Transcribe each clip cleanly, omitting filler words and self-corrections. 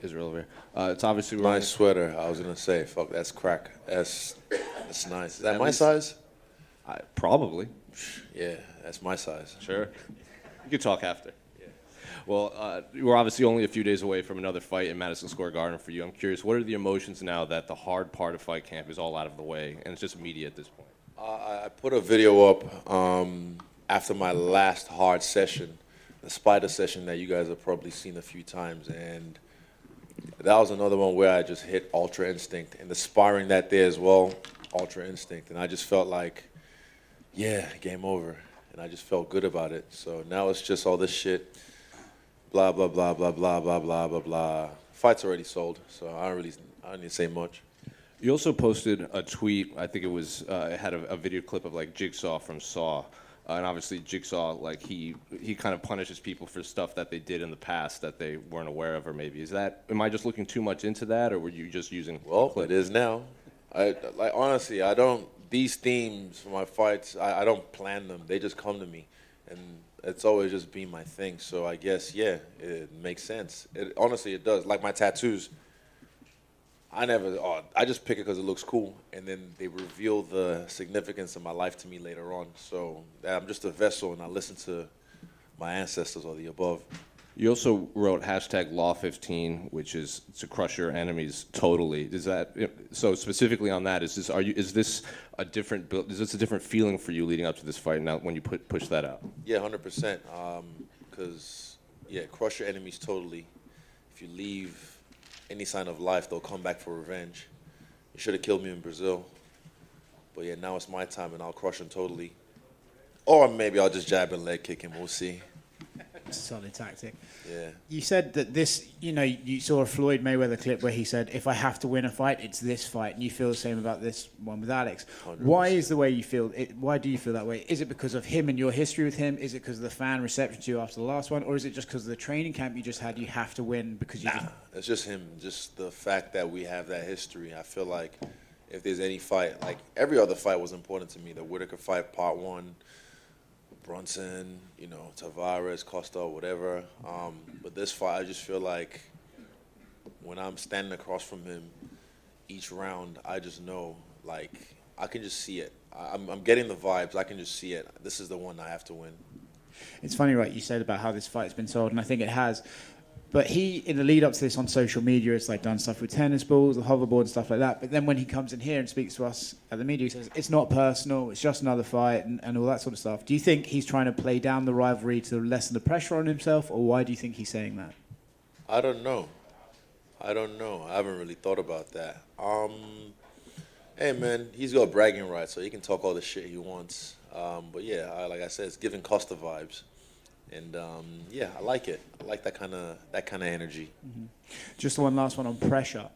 Israel over here. It's obviously Nice sweater. I was gonna say, fuck, that's crack. That's nice. Is that my size? Probably. Yeah, that's my size. Sure. You can talk after. Yeah. Well, we're obviously only a few days away from another fight in Madison Square Garden for you. I'm curious, what are the emotions now that the hard part of fight camp is all out of the way and it's just media at this point? I put a video up after my last hard session, the spider session that you guys have probably seen a few times, and that was another one where I just hit Ultra Instinct, and the sparring that day as well, Ultra Instinct, and I just felt like, yeah, game over, and I just felt good about it. So now it's just all this shit, blah blah blah blah blah blah blah blah blah. Fight's already sold, so I don't need to say much. You also posted a tweet. I think it had a video clip of like Jigsaw from Saw, and obviously Jigsaw, like he kind of punishes people for stuff that they did in the past that they weren't aware of, or maybe am I just looking too much into that, or were you just using? Well, it is now. Honestly, I don't. These themes for my fights, I don't plan them. They just come to me, and it's always just been my thing. So I guess it makes sense. Honestly, it does. Like my tattoos. I just pick it because it looks cool, and then they reveal the significance of my life to me later on. So I'm just a vessel, and I listen to my ancestors or the above. You also wrote #Law15, which is to crush your enemies totally. So specifically on that? Is this a different feeling for you leading up to this fight now when you push that out? Yeah, 100%. Because crush your enemies totally. If you leave any sign of life, they'll come back for revenge. You should have killed me in Brazil. But yeah, now it's my time, and I'll crush him totally. Or maybe I'll just jab and leg kick him. We'll see. Solid tactic. Yeah. You said that you saw a Floyd Mayweather clip where he said, if I have to win a fight, it's this fight. And you feel the same about this one with Alex. 100%. Why is the way you feel? Why do you feel that way? Is it because of him and your history with him? Is it because of the fan reception to you after the last one? Or is it just because of the training camp you just had, you have to win because you It's just him. Just the fact that we have that history. I feel like if there's any fight, like every other fight was important to me. The Whitaker fight, part 1. Brunson, Tavares, Costa, whatever. But this fight, I just feel like when I'm standing across from him each round, I just know, like, I can just see it. I'm getting the vibes. I can just see it. This is the one I have to win. It's funny, right, you said about how this fight's been sold, and I think it has. But he, in the lead up to this on social media, it's like done stuff with tennis balls, the hoverboard and stuff like that. But then when he comes in here and speaks to us at the media, he says, it's not personal, it's just another fight and all that sort of stuff. Do you think he's trying to play down the rivalry to lessen the pressure on himself, or why do you think he's saying that? I don't know. I haven't really thought about that. Hey, man, he's got bragging rights, so he can talk all the shit he wants. But yeah, like I said, it's giving Costa vibes. And I like it. I like that kind of energy. Mm-hmm. Just one last one on pressure.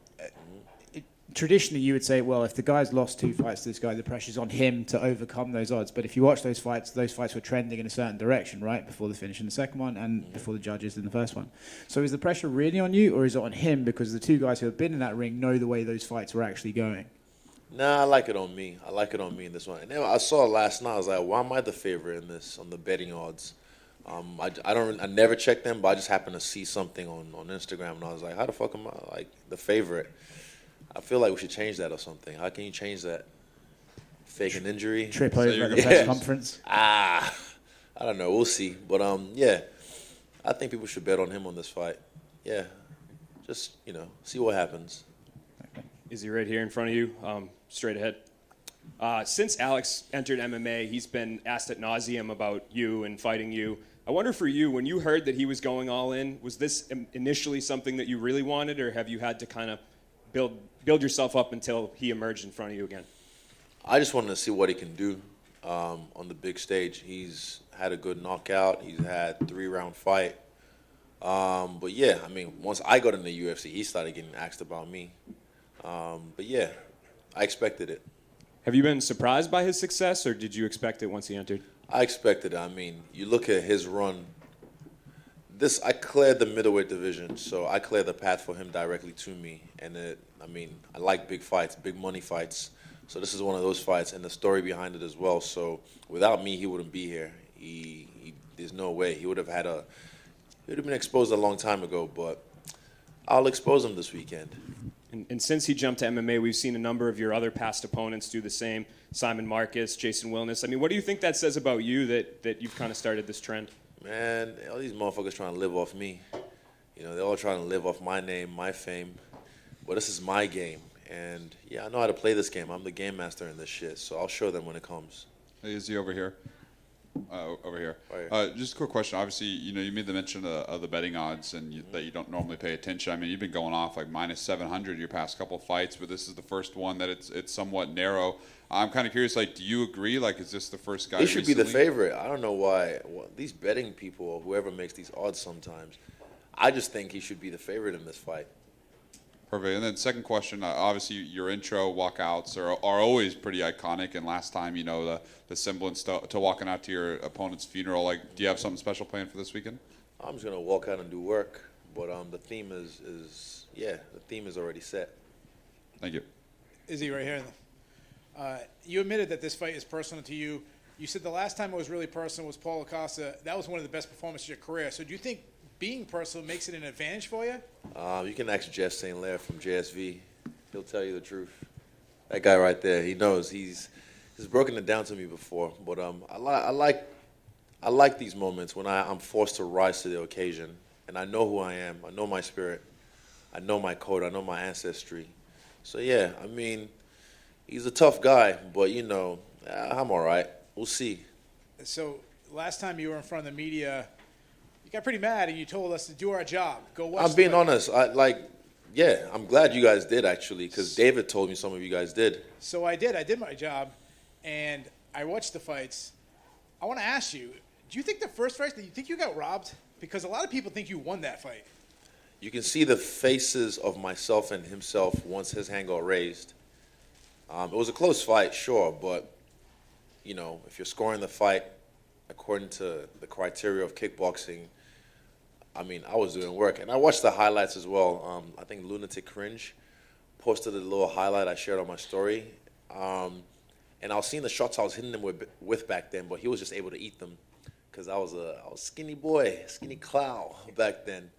Traditionally, you would say, well, if the guy's lost 2 fights to this guy, the pressure's on him to overcome those odds. But if you watch those fights were trending in a certain direction, right, before the finish in the second one and before the judges in the first one. So is the pressure really on you, or is it on him because the 2 guys who have been in that ring know the way those fights were actually going? Nah, I like it on me. In this one. And then I saw it last night. I was like, why am I the favorite in this on the betting odds? I never check them, but I just happened to see something on Instagram, and I was like, how the fuck am I like the favorite? I feel like we should change that or something. How can you change that? Fake an injury? Trip over at the press conference? I don't know. We'll see. But I think people should bet on him on this fight. Yeah, just see what happens. Is he right here in front of you? Straight ahead. Since Alex entered MMA, he's been asked ad nauseum about you and fighting you. I wonder for you, when you heard that he was going all in, was this initially something that you really wanted, or have you had to kind of build yourself up until he emerged in front of you again? I just wanted to see what he can do on the big stage. He's had a good knockout. He's had 3-round fight. But yeah, I mean, once I got in the UFC, he started getting asked about me. But yeah, I expected it. Have you been surprised by his success, or did you expect it once he entered? I expected it. I mean, you look at his run. I cleared the middleweight division, so I cleared the path for him directly to me. And I like big fights, big money fights. So this is one of those fights, and the story behind it as well. So without me, he wouldn't be here. There's no way he would have been exposed a long time ago. But I'll expose him this weekend. And since he jumped to MMA, we've seen a number of your other past opponents do the same. Simon Marcus, Jason Wilness. I mean, what do you think that says about you that you've kind of started this trend? Man, all these motherfuckers trying to live off me. You know, they're all trying to live off my name, my fame. But this is my game. And, yeah, I know how to play this game. I'm the game master in this shit. So I'll show them when it comes. Hey, is he over here? Over here. Right. Just a quick question. Obviously, you know, you made the mention of the betting odds and that you don't normally pay attention. I mean, you've been going off like minus 700 your past couple fights, but this is the first one that it's somewhat narrow. I'm kind of curious, like, do you agree? Like, is this the first guy He should be the recently? favorite. I don't know why. Well, these betting people or whoever makes these odds sometimes, I just think he should be the favorite in this fight. Perfect. And then second question, obviously your intro walkouts are always pretty iconic. And last time, you know, the semblance to walking out to your opponent's funeral, like, do you have something special planned for this weekend? I'm just going to walk out and do work. But the theme is the theme is already set. Thank you. Izzy, right here. You admitted that this fight is personal to you. You said the last time it was really personal was Paulo Costa. That was one of the best performances of your career. So do you think being personal makes it an advantage for you? You can ask Jeff St. Lair from JSV. He'll tell you the truth. That guy right there, he knows. He's broken it down to me before. But I like these moments when I'm forced to rise to the occasion. And I know who I am. I know my spirit. I know my code. I know my ancestry. So, yeah, I mean, he's a tough guy. But, you know, I'm all right. We'll see. So last time you were in front of the media, you got pretty mad and you told us to do our job. Go watch. I'm being honest. I'm glad you guys did, actually, because David told me some of you guys did. So I did. I did my job, and I watched the fights. I want to ask you, do you think the first fight, do you think you got robbed? Because a lot of people think you won that fight. You can see the faces of myself and himself once his hand got raised. It was a close fight, sure, but, you know, if you're scoring the fight according to the criteria of kickboxing, I mean, I was doing work. And I watched the highlights as well. I think Lunatic Cringe posted a little highlight I shared on my story. And I was seeing the shots I was hitting him with back then, but he was just able to eat them because I was a skinny boy, skinny clow back then.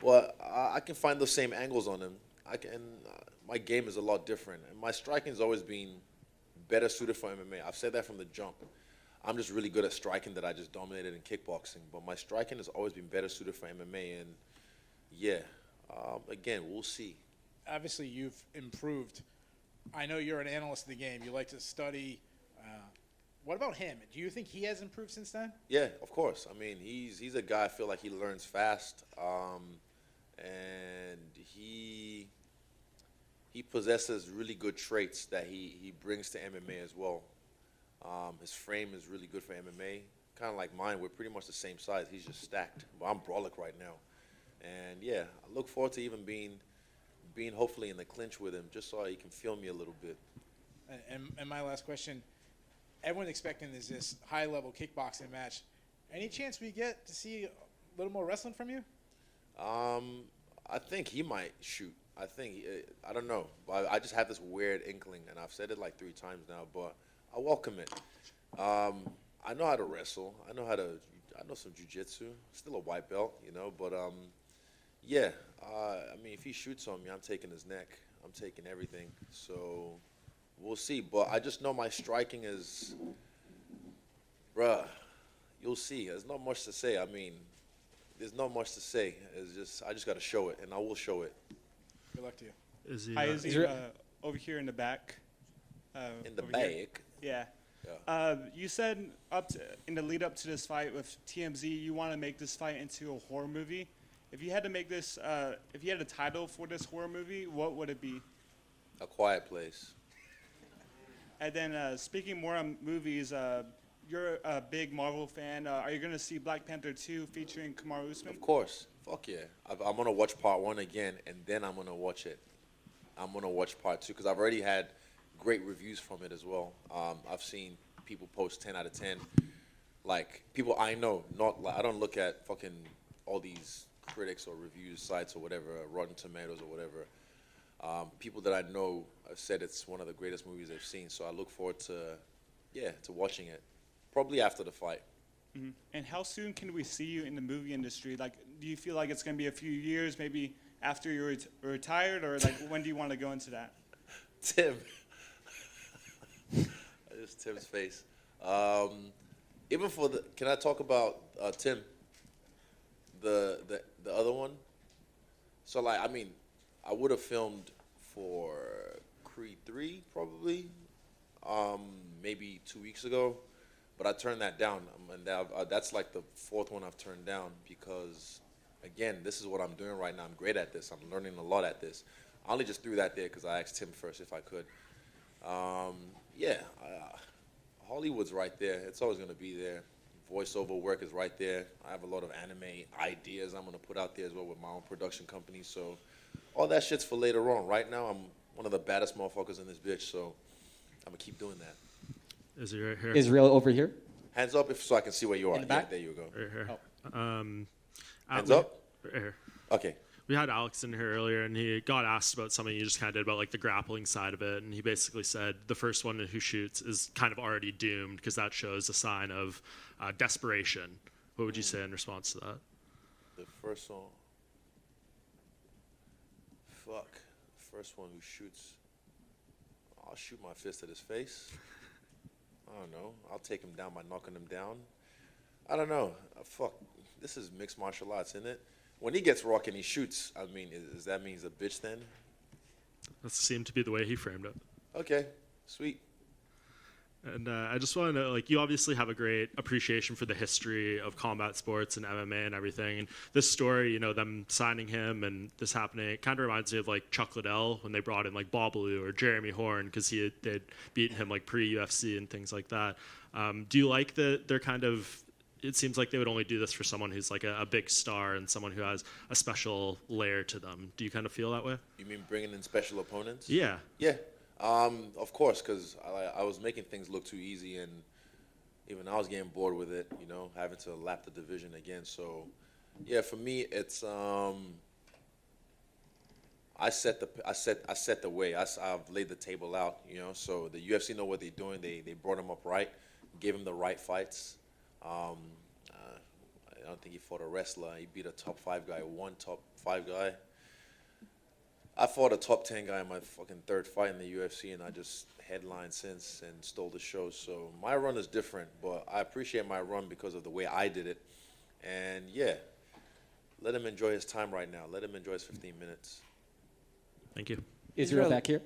But I can find those same angles on him. My game is a lot different. And my striking has always been better suited for MMA. I've said that from the jump. I'm just really good at striking that I just dominated in kickboxing. But my striking has always been better suited for MMA. And, yeah, again, we'll see. Obviously, you've improved. I know you're an analyst of the game. You like to study. What about him? Do you think he has improved since then? Yeah, of course. I mean, he's a guy I feel like he learns fast. And he possesses really good traits that he brings to MMA as well. His frame is really good for MMA. Kind of like mine. We're pretty much the same size. He's just stacked. But I'm brolic right now. And, yeah, I look forward to even being hopefully in the clinch with him just so he can feel me a little bit. And my last question, everyone's expecting this high-level kickboxing match. Any chance we get to see a little more wrestling from you? I think he might shoot. I don't know. But I just have this weird inkling, and I've said it like 3 times now, but I welcome it. I know how to wrestle. I know some jiu-jitsu. Still a white belt, you know, but yeah. I mean, if he shoots on me, I'm taking his neck. I'm taking everything. So we'll see. But I just know my striking is, bruh, you'll see. There's not much to say. I mean, there's not much to say. I just got to show it, and I will show it. Good luck to you. Hi, Izzy. Over here in the back. In the over here. back. Yeah. Yeah. You said in the lead up to this fight with TMZ, you want to make this fight into a horror movie. If you had to make this, if you had a title for this horror movie, what would it be? A Quiet Place. And then speaking more on movies, you're a big Marvel fan. Are you going to see Black Panther 2 featuring Kamaru Usman? Of course. Fuck yeah. I'm going to watch part 1 again, and then I'm going to watch it. I'm going to watch part 2 because I've already had great reviews from it as well. I've seen people post 10 out of 10. Like, people I know, I don't look at fucking all these critics or reviews sites or whatever, Rotten Tomatoes or whatever. People that I know have said it's one of the greatest movies they've seen, so I look forward to watching it. Probably after the fight. Mm-hmm. And how soon can we see you in the movie industry? Like, do you feel like it's going to be a few years, maybe after you're retired, or like when do you want to go into that? Tim. Just Tim's face. Even for the, can I talk about Tim? The other one. So like, I mean, I would have filmed for Creed 3 probably, maybe 2 weeks ago, but I turned that down, and that's like the fourth one I've turned down because, again, this is what I'm doing right now. I'm great at this. I'm learning a lot at this. I only just threw that there because I asked Tim first if I could. Hollywood's right there. It's always going to be there. Voiceover work is right there. I have a lot of anime ideas I'm going to put out there as well with my own production company. So all that shit's for later on. Right now, I'm one of the baddest motherfuckers in this bitch, so I'm going to keep doing that. Is he right here? Israel over here. Hands up so I can see where you are. In the back? Yeah, there you go. Right here. Hands up? Right here. Okay. We had Alex in here earlier, and he got asked about something you just kind of did about like the grappling side of it, and he basically said the first one who shoots is kind of already doomed because that shows a sign of desperation. What would you say in response to that? The first one. Fuck. First one who shoots. I'll shoot my fist at his face. I don't know. I'll take him down by knocking him down. I don't know. Fuck. This is mixed martial arts, isn't it? When he gets rock and he shoots, I mean, does that mean he's a bitch then? That seemed to be the way he framed it. Okay, sweet. And I just want to know, like, you obviously have a great appreciation for the history of combat sports and MMA and everything. And this story, you know, them signing him and this happening, it kind of reminds me of, like, Chuck Liddell when they brought in, like, Babalu or Jeremy Horn because they'd beaten him, like, pre-UFC and things like that. Do you like that they're kind of... It seems like they would only do this for someone who's like a big star and someone who has a special layer to them. Do you kind of feel that way? You mean bringing in special opponents? Yeah. Yeah, of course, because I was making things look too easy, and even I was getting bored with it, you know, having to lap the division again. So, yeah, for me, it's I set the way. I've laid the table out, you know. So the UFC know what they're doing. They brought him up right, gave him the right fights. I don't think he fought a wrestler. He beat a top 5 guy, one top 5 guy. I fought a top 10 guy in my fucking third fight in the UFC, and I just headlined since and stole the show. So my run is different, but I appreciate my run because of the way I did it. And yeah, let him enjoy his time right now. Let him enjoy his 15 minutes. Thank you. Israel back here.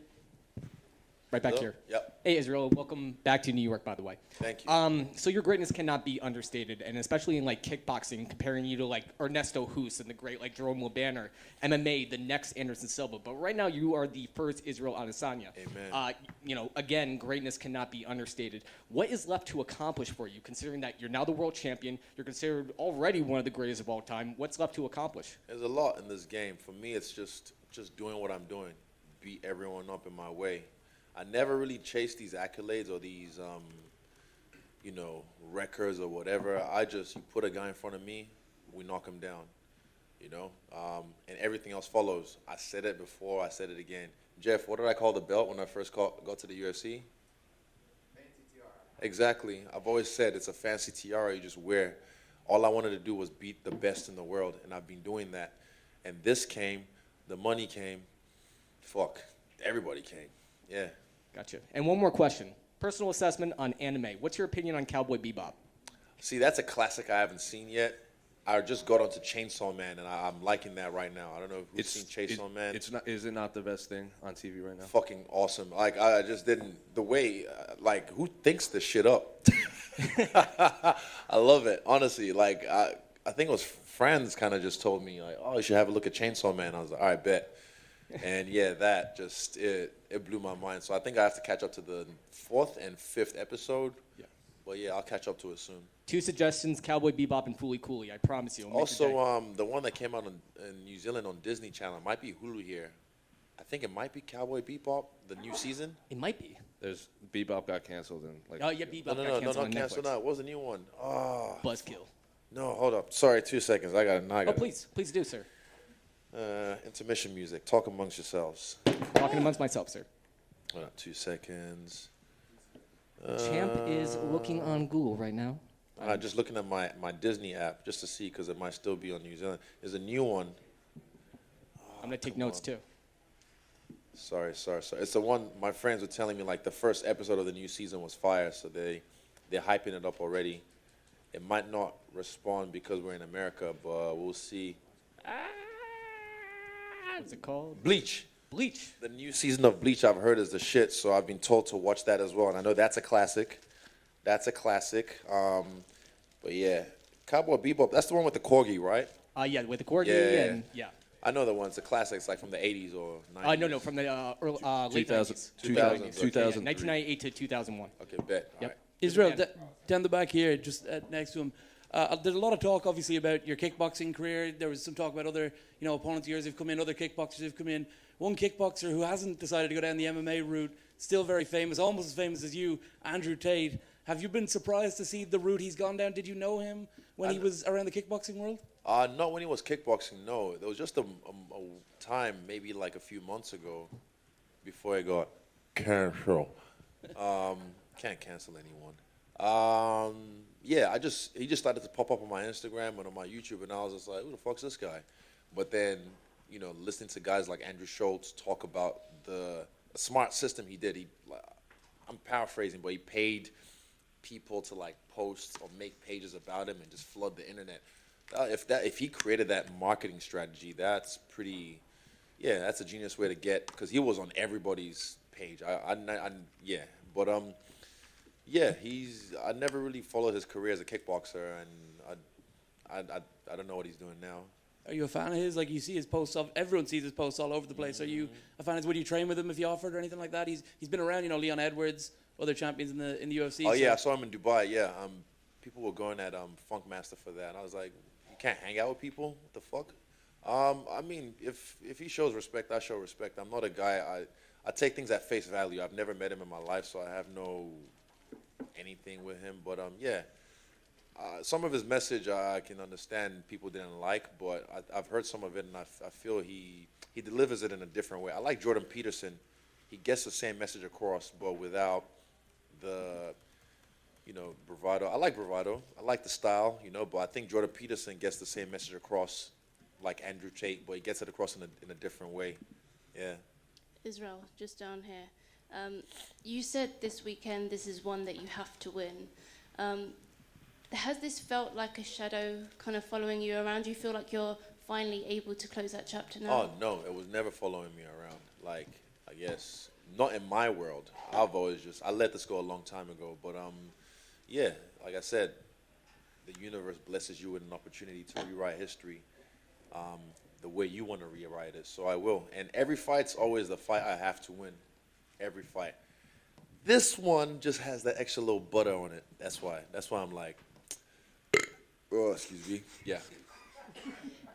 Right back Hello? here. Yep. Hey, Israel, welcome back to New York, by the way. Thank you. So your greatness cannot be understated, and especially in like kickboxing, comparing you to like Ernesto Hus and the great like Jerome Banner, MMA, the next Anderson Silva. But right now, you are the first Israel Adesanya. Amen. You know, again, greatness cannot be understated. What is left to accomplish for you, considering that you're now the world champion, you're considered already one of the greatest of all time? What's left to accomplish? There's a lot in this game. For me, it's just doing what I'm doing, beat everyone up in my way. I never really chased these accolades or these, you know, records or whatever. You put a guy in front of me, we knock him down, you know, and everything else follows. I said it before, I said it again. Jeff, what did I call the belt when I first got to the UFC? Fancy tiara. Exactly. I've always said it's a fancy tiara you just wear. All I wanted to do was beat the best in the world, and I've been doing that. And this came, the money came, fuck, everybody came. Yeah. Gotcha. And one more question. Personal assessment on anime. What's your opinion on Cowboy Bebop? See, that's a classic I haven't seen yet. I just got onto Chainsaw Man, and I'm liking that right now. I don't know who's seen Chainsaw Man. It's not. Is it not the best thing on TV right now? Fucking awesome. Like, I just didn't, the way, like, who thinks this shit up? I love it, honestly. Like, I think it was friends kind of just told me, like, oh, you should have a look at Chainsaw Man. I was like, all right, bet. And yeah, that just, it blew my mind. So I think I have to catch up to the 4th and 5th episode. Yeah. But yeah, I'll catch up to it soon. 2 suggestions, Cowboy Bebop and Fooly Cooley. I promise you. Also, the one that came out in New Zealand on Disney Channel, might be Hulu here. I think it might be Cowboy Bebop, the new season. It might be. There's Bebop got canceled and like. Oh yeah, Bebop got No, canceled on not canceled. Netflix. No, it was a new one. Oh. Buzzkill. No, hold up. Sorry, 2 seconds. I got it. Oh, please do, sir. Intermission music. Talk amongst yourselves. Talking amongst myself, sir. Hold up, 2 seconds. Champ is looking on Google right now. Just looking at my Disney app just to see because it might still be on New Zealand. There's a new one. I'm gonna take notes too. Sorry. It's the one my friends were telling me, like, the first episode of the new season was fire, so they're hyping it up already. It might not respond because we're in America, but we'll see. What's it called? Bleach. Bleach. The new season of Bleach I've heard is the shit, so I've been told to watch that as well, and I know that's a classic. But yeah, Cowboy Bebop, that's the one with the corgi, right? Yeah, with the corgi Yeah. and yeah. I know the ones, the classics, like from the 80s or 90s. No, from the late 2000, 90s. 2000, Yeah, 2000. 1998 to 2001. Okay, bet. Yep. All right. Israel, Yeah. down the back here, just next to him. There's a lot of talk, obviously, about your kickboxing career. There was some talk about other, opponents of yours who've come in, other kickboxers who've come in. One kickboxer who hasn't decided to go down the MMA route, still very famous, almost as famous as you, Andrew Tate. Have you been surprised to see the route he's gone down? Did you know him when he was around the kickboxing world? Not when he was kickboxing, no. There was just a time, maybe like a few months ago, before I got canceled. Can't cancel anyone. Yeah, he just started to pop up on my Instagram and on my YouTube, and I was just like, who the fuck's this guy? But then, listening to guys like Andrew Schultz talk about the smart system he did, I'm paraphrasing, but he paid people to like post or make pages about him and just flood the internet. If he created that marketing strategy, that's pretty, that's a genius way to get, because he was on everybody's page. I never really followed his career as a kickboxer, and I don't know what he's doing now. Are you a fan of his? Like, you see his posts, everyone sees his posts all over the place. Are you a fan of his? Would you train with him if you offered or anything like that? He's been around, Leon Edwards, other champions in the UFC. Oh yeah, I saw him in Dubai. Yeah, people were going at Funk Master for that, and I was like, you can't hang out with people. What the fuck? I mean, if he shows respect, I show respect. I'm not a guy. I take things at face value. I've never met him in my life, so I have no anything with him. But some of his message I can understand people didn't like, but I've heard some of it, and I feel he delivers it in a different way. I like Jordan Peterson. He gets the same message across, but without the bravado. I like bravado. I like the style, but I think Jordan Peterson gets the same message across like Andrew Tate, but he gets it across in a different way. Yeah. Israel, just down here. You said this weekend this is one that you have to win. Has this felt like a shadow kind of following you around? Do you feel like you're finally able to close that chapter now? Oh, no, it was never following me around. Like, I guess, not in my world. I let this go a long time ago. But, like I said, the universe blesses you with an opportunity to rewrite history the way you want to rewrite it. So I will. And every fight's always the fight I have to win. Every fight. This one just has that extra little butter on it. That's why I'm like, oh, excuse me. Yeah.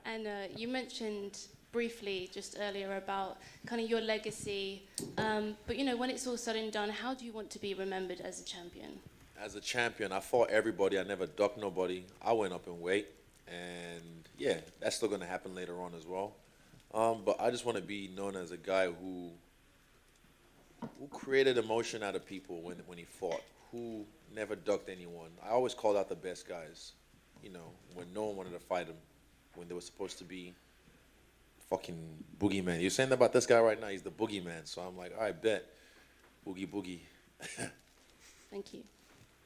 And you mentioned briefly just earlier about kind of your legacy. But, when it's all said and done, how do you want to be remembered as a champion? As a champion, I fought everybody. I never ducked nobody. I went up in weight. And, that's still going to happen later on as well. But I just want to be known as a guy who created emotion out of people when he fought, who never ducked anyone. I always called out the best guys, when no one wanted to fight him, when they were supposed to be fucking boogeyman. You're saying that about this guy right now? He's the boogeyman. So I'm like, all right, bet. Boogie. Thank you.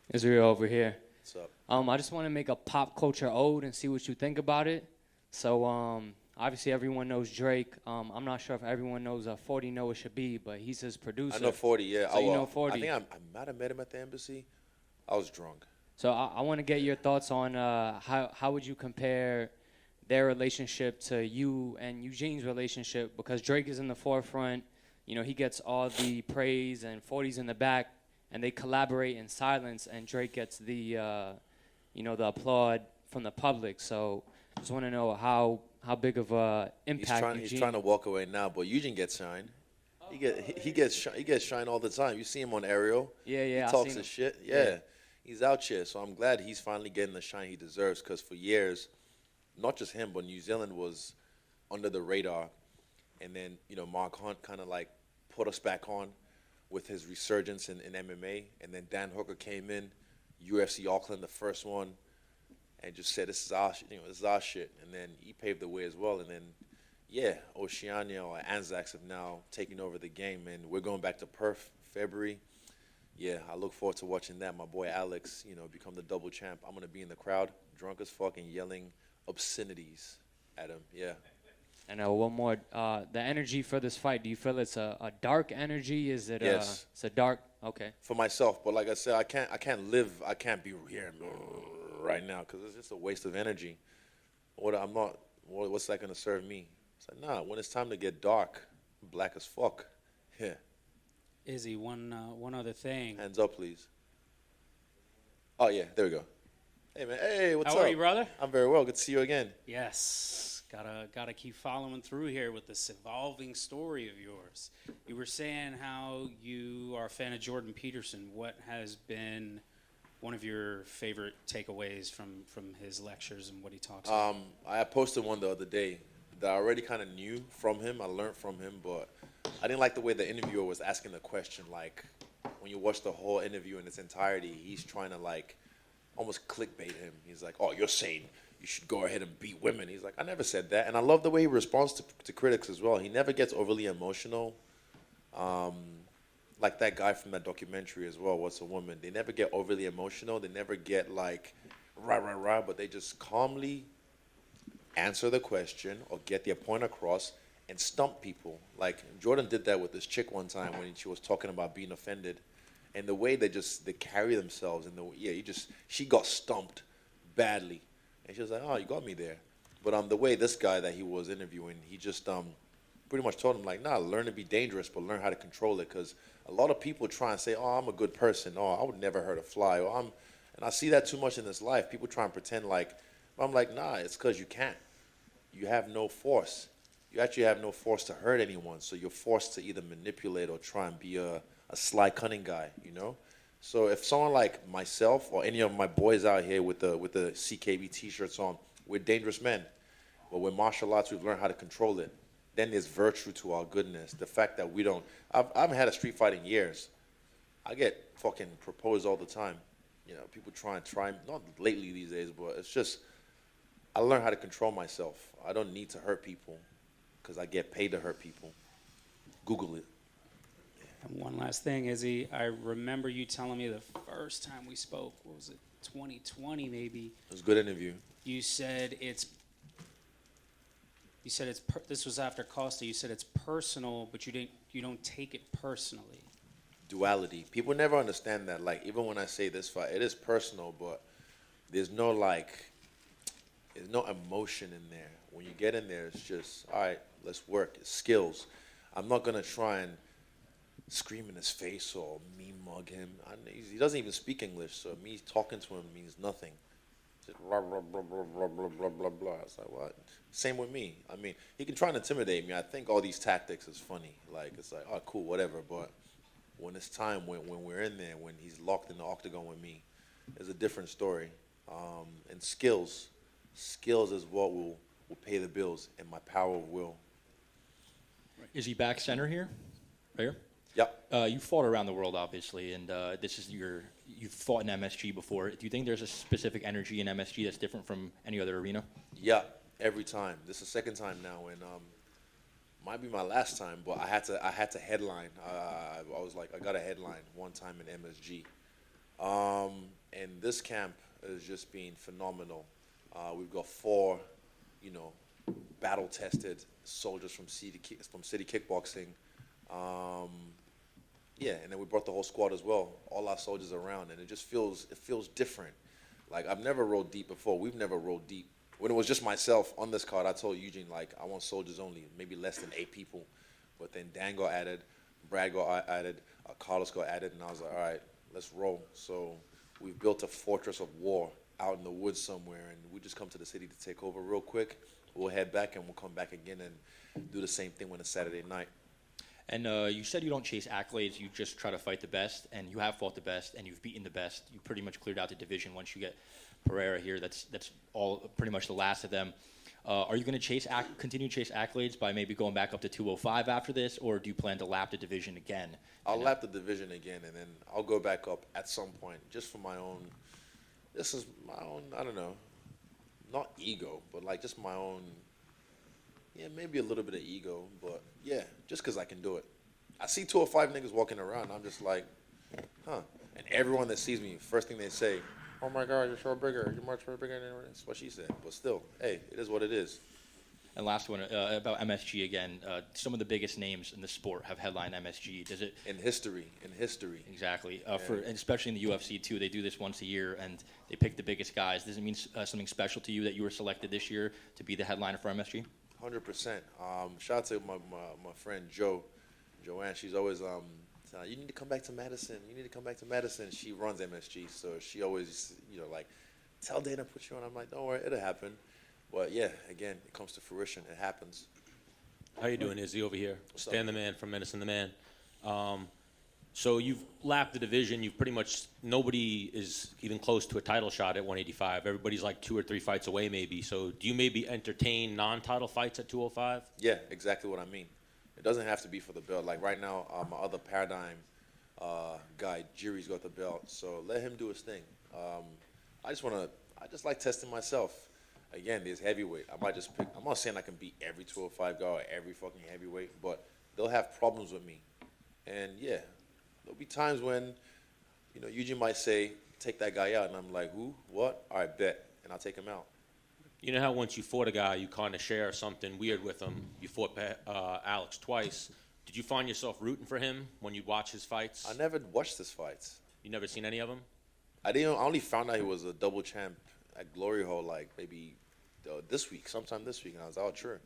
Israel over here. What's up? I just want to make a pop culture ode and see what you think about it. So, obviously everyone knows Drake. I'm not sure if everyone knows 40 Noah Shabib, but he's his producer. I know 40, yeah. So you know 40. I think I might have met him at the embassy. I was drunk. So I want to get your thoughts on how would you compare their relationship to you and Eugene's relationship, because Drake is in the forefront. He gets all the praise and 40's in the back, and they collaborate in silence, and Drake gets the the applaud from the public. So I just want to know how big of a impact He's trying to walk away now, but Eugene gets shine. He gets shine all the time. You see him on Ariel. Yeah. He talks his shit. Yeah. He's out here, so I'm glad he's finally getting the shine he deserves, because for years, not just him, but New Zealand was under the radar. And then, Mark Hunt kind of like put us back on with his resurgence in MMA. And then Dan Hooker came in, UFC Auckland, the first one, and just said, this is our shit. And then he paved the way as well. And then, Yeah, Oceania or Anzacs have now taken over the game, and we're going back to Perth, February. Yeah, I look forward to watching that. My boy Alex, become the double champ. I'm gonna be in the crowd, drunk as fuck, and yelling obscenities at him. Yeah. And one more, the energy for this fight. Do you feel it's a dark energy? Is it? Yes. It's a dark. Okay. For myself, but like I said, I can't be here right now because it's just a waste of energy. What's that gonna serve me? It's like, nah. When it's time to get dark, black as fuck. Yeah. Izzy, one other thing. Hands up, please. Oh yeah, there we go. Hey man, hey, what's up? How are you, brother? I'm very well. Good to see you again. Yes, gotta keep following through here with this evolving story of yours. You were saying how you are a fan of Jordan Peterson. What has been one of your favorite takeaways from his lectures and what he talks about? I posted one the other day that I already kind of knew from him. I learned from him, but I didn't like the way the interviewer was asking the question. Like, when you watch the whole interview in its entirety, he's trying to, like, almost clickbait him. He's like, oh, you're saying you should go ahead and beat women. He's like, I never said that. And I love the way he responds to critics as well. He never gets overly emotional. Like that guy from that documentary as well, What's a Woman? They never get overly emotional. They never get, like, rah, but they just calmly answer the question or get their point across and stump people. Like Jordan did that with this chick one time when she was talking about being offended, and the way they carry themselves, and she got stumped badly, and she was like, oh, you got me there. But the way this guy that he was interviewing, he just pretty much told him, like, nah, learn to be dangerous, but learn how to control it, because a lot of people try and say, oh, I'm a good person, oh, I would never hurt a fly, and I see that too much in this life. People try and pretend like, I'm like, nah, it's because you can't. You have no force. You actually have no force to hurt anyone, so you're forced to either manipulate or try and be a sly, cunning guy, So if someone like myself or any of my boys out here with the CKB T-shirts on, we're dangerous men, but with martial arts, we've learned how to control it. Then there's virtue to our goodness. The fact that I haven't had a street fight in years. I get fucking proposed all the time. People try, not lately these days, but it's just, I learned how to control myself. I don't need to hurt people because I get paid to hurt people. Google it. And one last thing, Izzy, I remember you telling me the first time we spoke, what was it, 2020 maybe? It was a good interview. You said this was after Costa. You said it's personal, but you don't take it personally. Duality. People never understand that. Like, even when I say this fight, it is personal, but there's no emotion in there. When you get in there, it's just, all right, let's work. It's skills. I'm not gonna try and scream in his face or me mug him. He doesn't even speak English, so me talking to him means nothing. Just blah, blah, blah, blah, blah, blah, blah, blah, blah. It's like, what? Same with me. I mean, he can try and intimidate me. I think all these tactics is funny. Like, it's like, oh, cool, whatever. But when it's time, when we're in there, when he's locked in the octagon with me, it's a different story. And skills is what will pay the bills, and my power of will. Is he back center here? Right here? Yep. You fought around the world, obviously, and this is you've fought in MSG before. Do you think there's a specific energy in MSG that's different from any other arena? Yeah, every time. This is the second time now, and might be my last time, but I had to headline. I was like, I got a headline one time in MSG. And this camp has just been phenomenal. We've got 4, battle-tested soldiers from City Kickboxing. Yeah, and then we brought the whole squad as well, all our soldiers around, and it just feels different. Like, I've never rolled deep before. We've never rolled deep. When it was just myself on this card, I told Eugene, like, I want soldiers only, maybe less than 8 people. But then Dan got added, Brad got added, Carlos got added, and I was like, all right, let's roll. So we've built a fortress of war out in the woods somewhere, and we just come to the city to take over real quick. We'll head back, and we'll come back again and do the same thing when it's Saturday night. And you said you don't chase accolades, you just try to fight the best, and you have fought the best, and you've beaten the best. You pretty much cleared out the division once you get Pereira here. That's all pretty much the last of them. Are you going to continue to chase accolades by maybe going back up to 205 after this, or do you plan to lap the division again? I'll lap the division again, and then I'll go back up at some point, just for my own. This is my own. I don't know, not ego, but like just my own Yeah, maybe a little bit of ego, but yeah, just because I can do it. I see 205 niggas walking around, I'm just like, huh. And everyone that sees me, first thing they say, oh my God, you're so bigger, you're much bigger than everyone. That's what she said. But still, hey, it is what it is. And last one about MSG again. Some of the biggest names in the sport have headlined MSG. Does it? In history. Exactly. And especially in the UFC too, they do this once a year and they pick the biggest guys. Does it mean something special to you that you were selected this year to be the headliner for MSG? 100%. Shout out to my friend Joanne. She's always telling, you need to come back to Madison. You need to come back to Madison. She runs MSG, so she always, like, tell Dana put you on. I'm like, don't worry, it'll happen. But yeah, again, it comes to fruition. It happens. How you doing, Izzy, over here? Stan the Man from Medicine the Man. So you've lapped the division. You've pretty much, nobody is even close to a title shot at 185. Everybody's like 2 or 3 fights away maybe. So do you maybe entertain non-title fights at 205? Yeah, exactly what I mean. It doesn't have to be for the belt. Like right now, my other Paradigm guy, Jiri's got the belt. So let him do his thing. I just like testing myself. Again, there's heavyweight. I might just pick. I'm not saying I can beat every 205 guy or every fucking heavyweight, but they'll have problems with me. And yeah, there'll be times when, Eugene might say, take that guy out. And I'm like, who? What? All right, bet. And I'll take him out. You know how once you fought a guy, you kind of share something weird with him. You fought Alex twice. Did you find yourself rooting for him when you watch his fights? I never watched his fights. You never seen any of them? I only found out he was a double champ at Glory Hole, like maybe sometime this week, and I was out, sure.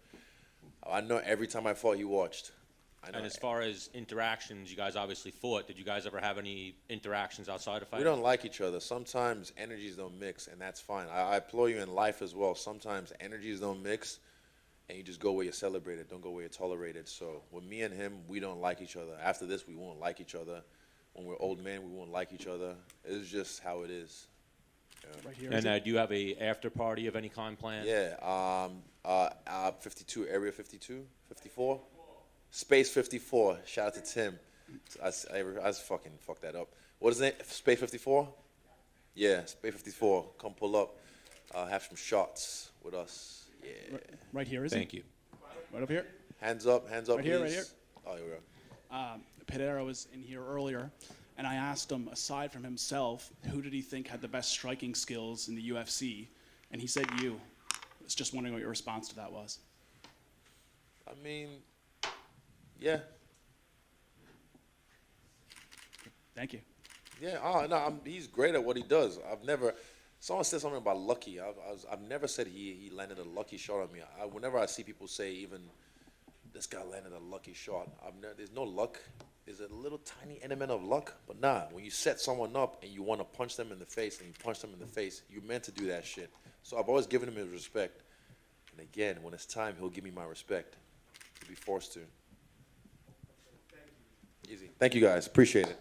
I know every time I fought, he watched. And as far as interactions, you guys obviously fought. Did you guys ever have any interactions outside of fighting? We don't like each other. Sometimes energies don't mix, and that's fine. I applaud you in life as well. Sometimes energies don't mix, and you just go where you're celebrated, don't go where you're tolerated. So with me and him, we don't like each other. After this, we won't like each other. When we're old men, we won't like each other. It's just how it is. Yeah. Right here, and do you have a after party of any kind planned? Yeah, 52, Area 52, 54? Space 54. Shout out to Tim. I fucking fucked that up. What is it? Space 54? Yeah, Space 54. Come pull up. Have some shots with us. Yeah. Right here, is Thank you. Right up here? Hands up, right please. Here, right here. Oh, here we go. Pereira was in here earlier, and I asked him, aside from himself, who did he think had the best striking skills in the UFC? And he said you. I was just wondering what your response to that was. I mean, yeah. Thank you. Yeah, no, he's great at what he does. Someone said something about lucky. I've never said he landed a lucky shot on me. Whenever I see people say even, this guy landed a lucky shot, there's no luck. There's a little tiny element of luck, but nah, when you set someone up and you want to punch them in the face and you punch them in the face, you're meant to do that shit. So I've always given him his respect. And again, when it's time, he'll give me my respect. He'll be forced to. Easy. Thank you guys. Appreciate it.